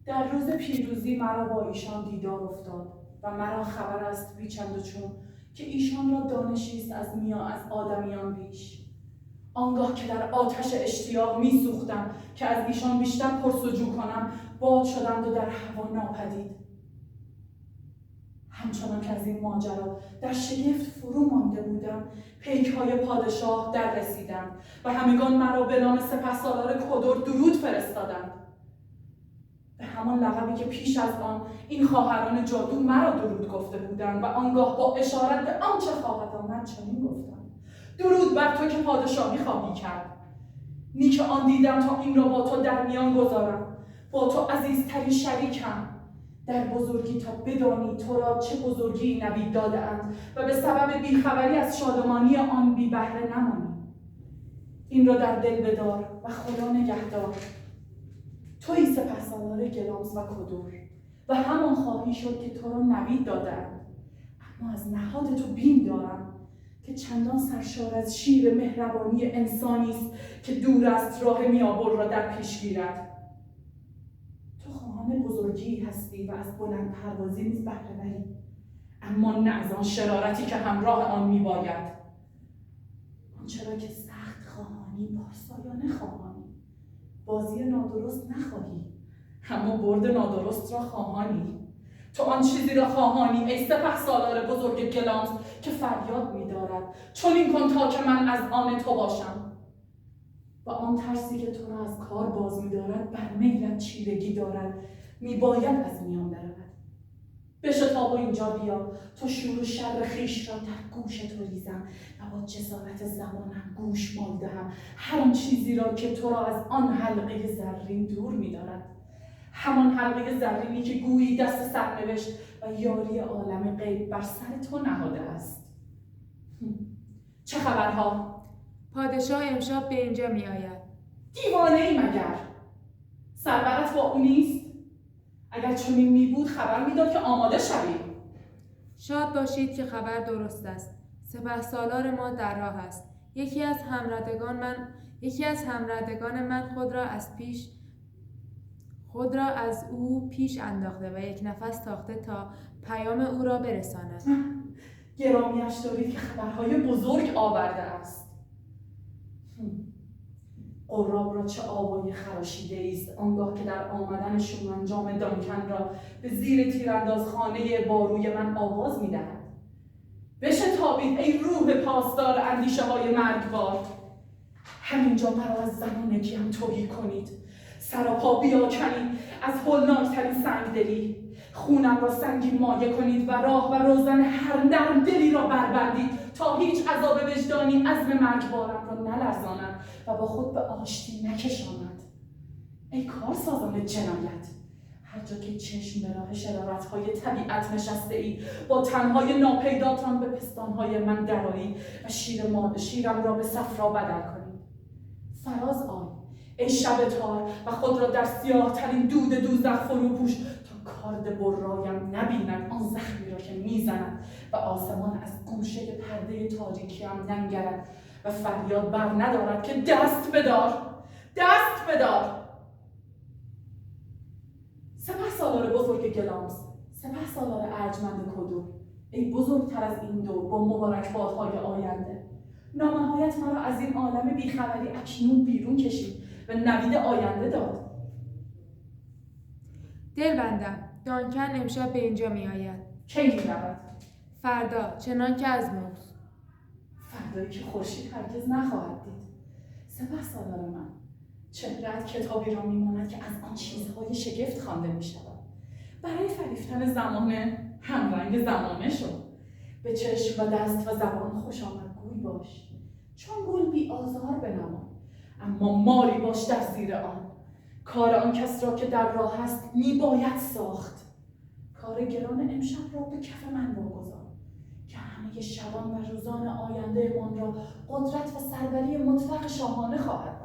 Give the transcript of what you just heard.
در روز پیروزی مرا با ایشان دیدار افتاد و مرا خبر است بیچند و چون که ایشان را دانشی است از آدمیان بیش. آنگاه که در آتش اشتیاق می‌سوختم که از ایشان بیشتر پرسجو کنم، باد شدند و در هوا ناپدید. همچنان که از این ماجرا در شگفت فرو مانده بودم، پیک‌های پادشاه در رسیدند و همگان مرا به نام سپهسالار کدور درود فرستادند. به همان لقبی که پیش از آن این خواهران جادو مرا درود گفته بودند و آنگاه با اشارت به آنچه خواهد آمد چنین گفتند: درود بر تو که پادشاهی خواهی کرد. نیک آن دیدم تا این را با تو در میان گذارم. با تو عزیزترین شریکم در بزرگی تا بدانی تو را چه بزرگی نوید داده‌اند و به سبب بیخبری از شادمانی آن بی بهره نمانی. این را در دل بدار و خدا نگهدار. تویی سپهسالار گلامز و کدور و همان خواهی شد که تو را نوید داده‌اند. اما از نهاد تو بیم دارم که چندان سرشار از شیر مهربانی انسانی است که دور است راه میابر را در پیش گیرد. تو خواهان بزرگی هستی و از بلند پروازی نیز بهره بری، اما نه از آن شرارتی که همراه آن میباید. آنچه را که سخت خواهانی پارسایانه خواهانی. بازی نادرست نخواهی، اما برد نادرست را خواهانی. تو آن چیزی را خواهانی ای سپهسالار بزرگ گلامز که فریاد می‌دارد چنین کن تا که من از آن تو باشم. و آن ترسی که تو را از کار باز می‌دارد بر میلت چیرگی دارد، میباید از میان برود. بشتاب و اینجا بیا تا شور و شر خویش را در گوش تو ریزم و با جسارت زبانم گوش مال دهم هر آن چیزی را که تو را از آن حلقه زرین دور می‌دارد. همان حلقه زرینی که گویی دست سرنوشت و یاری عالم غیب بر سر تو نهاده است. چه خبرها؟ پادشاه امشب به اینجا می آید. دیوانه ای مگر؟ سرورت با او نیست؟ اگر چنین می بود خبر میداد که آماده شوی. شاد باشید که خبر درست است. سپهسالار ما در راه است. یکی از همردگان من خود را از او پیش انداخته و یک نفس تاخته تا پیام او را برساند. گرامیش دارید که خبرهای بزرگ آورده است. قراب را چه آوای خراشیده است آنگاه که در آمدن شورانجام دانکن را به زیر تیراندازخانه باروی من آواز می‌دهد. بشتابید ای روح پاسدار اندیشه های مرگبار. همینجا مرا از زمانگیم توهی کنید، سراپا بیاکنید از هولناکترین سنگدلی، خونم را سنگین مایه کنید و راه و روزن هر نرم دلی را بربندید تا هیچ عذاب وجدانی عزم مرگبارم را نلرزاند و با خود به آشتی نکشاند. ای کارسازان جنایت، هر جا که چشم به راه شرارت‌های طبیعت نشسته ای، با تنهای ناپیداتان به پستانهای من درآیید و شیرم را به صفرا بدل کنید. فراز آی ای شب تار و خود را در سیاه ترین دود دوزخ فرو پوش تا کارد برایم نبیند آن زخمی را که میزند و آسمان از گوشه پرده تاریکیم ننگرد و فریاد بر ندارد که دست بدار، دست بدار. سپهسالار بزرگ گلامز، سپهسالار ارجمند کدور، ای بزرگتر از این دو با مبارکبادهای آینده، نانهایت مرا از این عالم بیخبری اکنون بیرون کشید و نوید آینده داد. دل بندم، دانکن امشب به اینجا می آید. کی می رود؟ فردا، چنان که از موز. فردایی که خورشید هرگز نخواهد دید. سپهسالار من، چهره‌ات کتابی را میماند که از آن چیزهای شگفت خوانده می شود. برای فریفتن زمانه همرنگ زمانه شد. به چشم و دست و زبان خوش آمدگوی باش، چون گل بی آزار بنما، اما ماری باش در زیر آن. کار آن کس را که در راه است میباید ساخت. کار گران امشب را به کف من واگذار که همه شبان و روزان آینده من را قدرت و سروری مطلق شاهانه خواهد.